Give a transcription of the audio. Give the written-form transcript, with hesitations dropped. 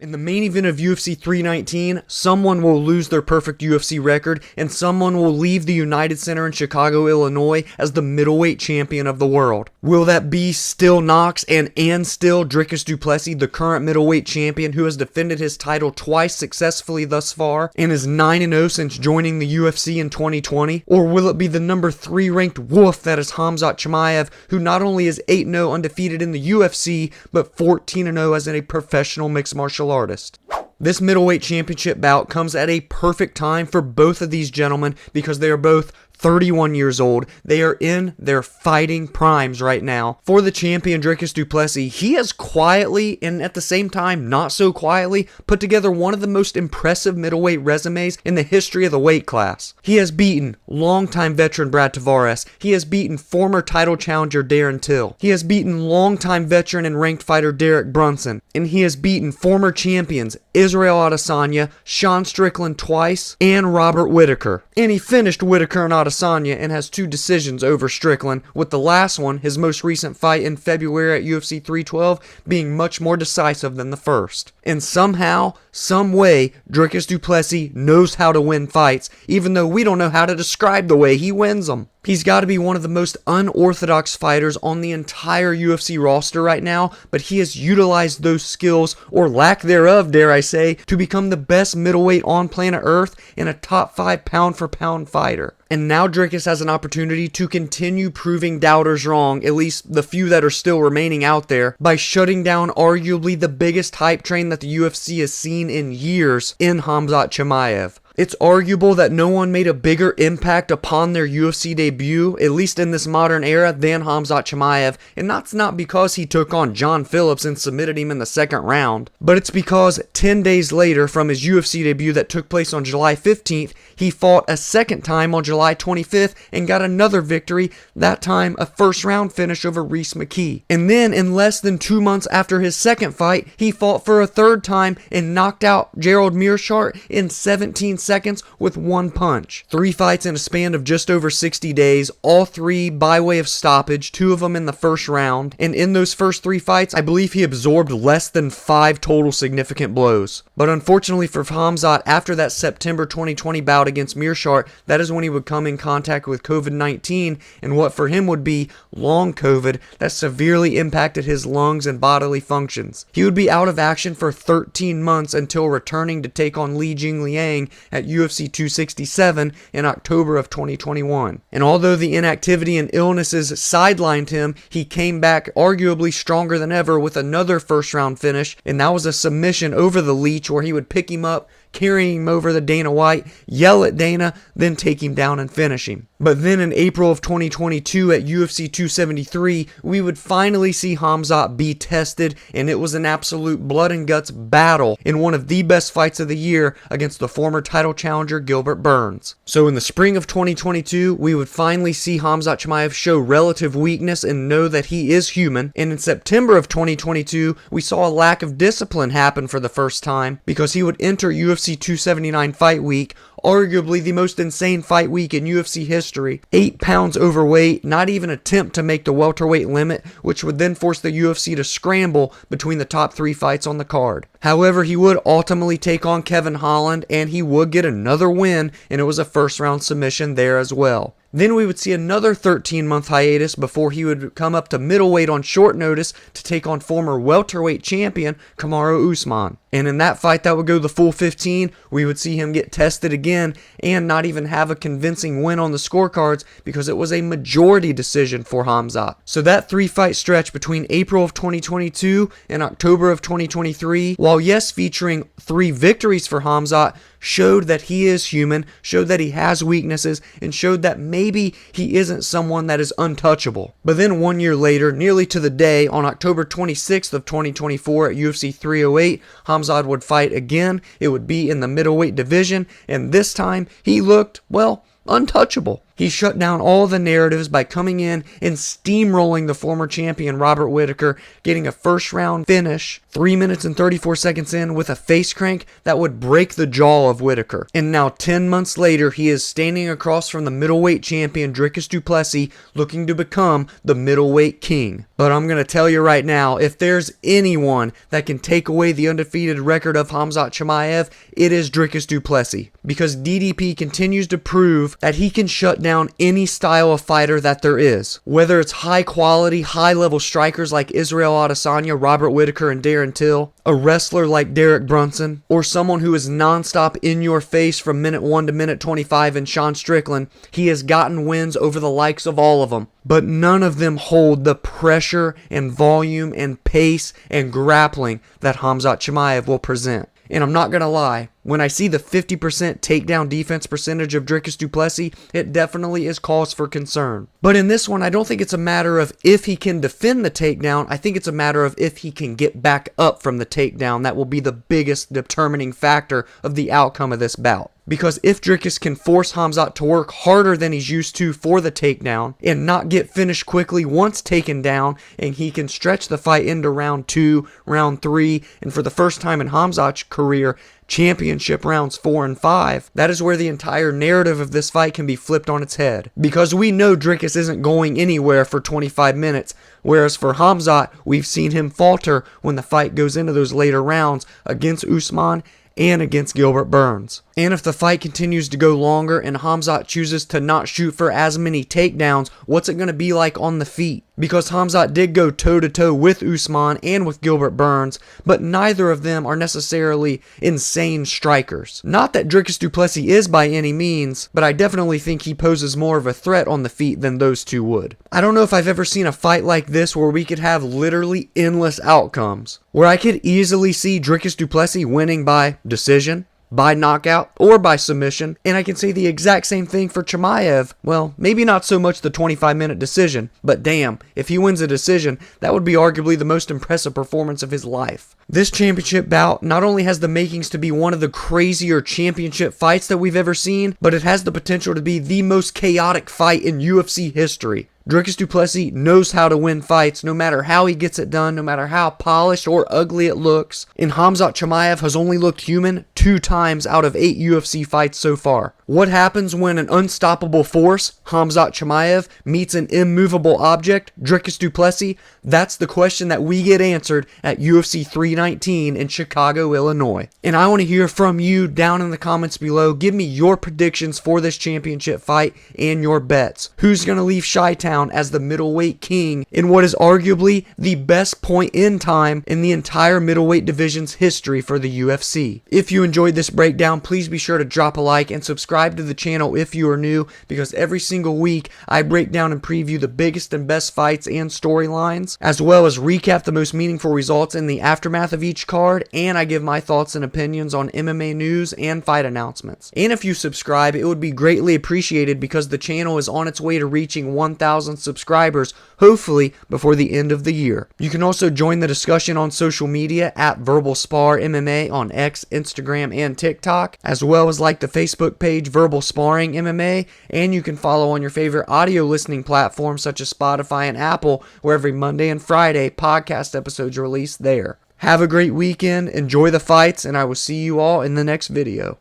In the main event of UFC 319, someone will lose their perfect UFC record, and someone will leave the United Center in Chicago, Illinois as the middleweight champion of the world. Will that be still Knox and still Dricus Du Plessis, the current middleweight champion who has defended his title twice successfully thus far and is 9-0 since joining the UFC in 2020? Or will it be the number 3 ranked wolf that is Khamzat Chimaev, who not only is 8-0 undefeated in the UFC, but 14-0 as a professional mixed martial artist? This middleweight championship bout comes at a perfect time for both of these gentlemen because they are both 31 years old. They are in their fighting primes right now. For the champion Dricus Du Plessis, he has quietly and at the same time not so quietly put together one of the most impressive middleweight resumes in the history of the weight class. He has beaten longtime veteran Brad Tavares. He has beaten former title challenger Darren Till. He has beaten longtime veteran and ranked fighter Derek Brunson. And he has beaten former champions Israel Adesanya, Sean Strickland twice, and Robert Whittaker. And he finished Whittaker and Adesanya and has 2 decisions over Strickland, with the last one, his most recent fight in February at UFC 312, being much more decisive than the first. And somehow, some way, Dricus Du Plessis knows how to win fights, even though we don't know how to describe the way he wins them. He's got to be one of the most unorthodox fighters on the entire UFC roster right now, but he has utilized those skills, or lack thereof, dare I say, to become the best middleweight on planet Earth and a top 5 pound-for-pound fighter. And now Dricus has an opportunity to continue proving doubters wrong, at least the few that are still remaining out there, by shutting down arguably the biggest hype train that the UFC has seen in years in Khamzat Chimaev. It's arguable that no one made a bigger impact upon their UFC debut, at least in this modern era, than Khamzat Chimaev, and that's not because he took on John Phillips and submitted him in the second round, but it's because 10 days later from his UFC debut that took place on July 15th, he fought a second time on July 25th and got another victory, that time a first round finish over Reese McKee. And then in less than 2 months after his second fight, he fought for a third time and knocked out Gerald Meerschaert in 17 seconds with 1 punch. 3 fights in a span of just over 60 days, all 3 by way of stoppage, 2 of them in the first round. And in those first 3 fights, I believe he absorbed less than 5 total significant blows. But unfortunately for Khamzat, after that September 2020 bout against Meerschaert, that is when he would come in contact with COVID-19 and what for him would be long COVID that severely impacted his lungs and bodily functions. He would be out of action for 13 months until returning to take on Li Jingliang at UFC 267 in October of 2021. And although the inactivity and illnesses sidelined him, he came back arguably stronger than ever with another first round finish, and that was a submission over the Leech where he would pick him up, carrying him over the Dana White, yell at Dana, then take him down and finish him. But then in April of 2022 at UFC 273, we would finally see Khamzat be tested, and it was an absolute blood and guts battle in one of the best fights of the year against the former title challenger Gilbert Burns. So in the spring of 2022, we would finally see Khamzat Chimaev show relative weakness and know that he is human, and in September of 2022, we saw a lack of discipline happen for the first time because he would enter UFC 279 fight week, arguably the most insane fight week in UFC history. 8 pounds overweight, not even attempt to make the welterweight limit, which would then force the UFC to scramble between the top 3 fights on the card. However, he would ultimately take on Kevin Holland, and he would get another win, and it was a first round submission there as well. Then we would see another 13-month hiatus before he would come up to middleweight on short notice to take on former welterweight champion Kamaru Usman. And in that fight that would go the full 15, we would see him get tested again and not even have a convincing win on the scorecards because it was a majority decision for Khamzat. So that 3-fight stretch between April of 2022 and October of 2023, while yes featuring 3 victories for Khamzat, showed that he is human, showed that he has weaknesses, and showed that maybe he isn't someone that is untouchable. But then 1 year later, nearly to the day, on October 26th of 2024 at UFC 308, Khamzat would fight again. It would be in the middleweight division, and this time he looked, well, untouchable. He shut down all the narratives by coming in and steamrolling the former champion Robert Whittaker, getting a first round finish 3 minutes and 34 seconds in with a face crank that would break the jaw of Whittaker. And now 10 months later, he is standing across from the middleweight champion Dricus Du Plessis, looking to become the middleweight king. But I'm going to tell you right now, if there's anyone that can take away the undefeated record of Khamzat Chimaev, it is Dricus Du Plessis. Because DDP continues to prove that he can shut down any style of fighter that there is. Whether it's high quality, high level strikers like Israel Adesanya, Robert Whittaker, and Darren Till, a wrestler like Derek Brunson, or someone who is non-stop in your face from minute 1 to minute 25 in Sean Strickland, he has gotten wins over the likes of all of them. But none of them hold the pressure and volume and pace and grappling that Khamzat Chimaev will present. And I'm not going to lie, when I see the 50% takedown defense percentage of Dricus Du Plessis, it definitely is cause for concern. But in this one, I don't think it's a matter of if he can defend the takedown. I think it's a matter of if he can get back up from the takedown. That will be the biggest determining factor of the outcome of this bout. Because if Dricus can force Khamzat to work harder than he's used to for the takedown and not get finished quickly once taken down, and he can stretch the fight into round 2, round 3, and for the first time in Khamzat's career, championship rounds 4 and 5, that is where the entire narrative of this fight can be flipped on its head. Because we know Dricus isn't going anywhere for 25 minutes, whereas for Khamzat, we've seen him falter when the fight goes into those later rounds against Usman and against Gilbert Burns. And if the fight continues to go longer and Khamzat chooses to not shoot for as many takedowns, what's it going to be like on the feet? Because Khamzat did go toe-to-toe with Usman and with Gilbert Burns, but neither of them are necessarily insane strikers. Not that Dricus Du Plessis is by any means, but I definitely think he poses more of a threat on the feet than those two would. I don't know if I've ever seen a fight like this where we could have literally endless outcomes, where I could easily see Dricus Du Plessis winning by decision, by knockout, or by submission, and I can say the exact same thing for Chimaev. Well, maybe not so much the 25-minute decision, but damn, if he wins a decision, that would be arguably the most impressive performance of his life. This championship bout not only has the makings to be one of the crazier championship fights that we've ever seen, but it has the potential to be the most chaotic fight in UFC history. Dricus Du Plessis knows how to win fights no matter how he gets it done, no matter how polished or ugly it looks. And Khamzat Chimaev has only looked human 2 times out of 8 UFC fights so far. What happens when an unstoppable force, Khamzat Chimaev, meets an immovable object, Dricus Du Plessis? That's the question that we get answered at UFC 319 in Chicago, Illinois. And I want to hear from you down in the comments below. Give me your predictions for this championship fight and your bets. Who's going to leave Chi-Town as the middleweight king in what is arguably the best point in time in the entire middleweight division's history for the UFC? If you enjoyed this breakdown, please be sure to drop a like and subscribe to the channel if you are new, because every single week I break down and preview the biggest and best fights and storylines, as well as recap the most meaningful results in the aftermath of each card, and I give my thoughts and opinions on MMA news and fight announcements. And if you subscribe, it would be greatly appreciated because the channel is on its way to reaching 1,000 subscribers, hopefully before the end of the year. You can also join the discussion on social media at Verbal Spar MMA on X, Instagram, and TikTok, as well as like the Facebook page Verbal Sparring MMA, and you can follow on your favorite audio listening platforms such as Spotify and Apple, where every Monday and Friday podcast episodes are released there. Have a great weekend, enjoy the fights, and I will see you all in the next video.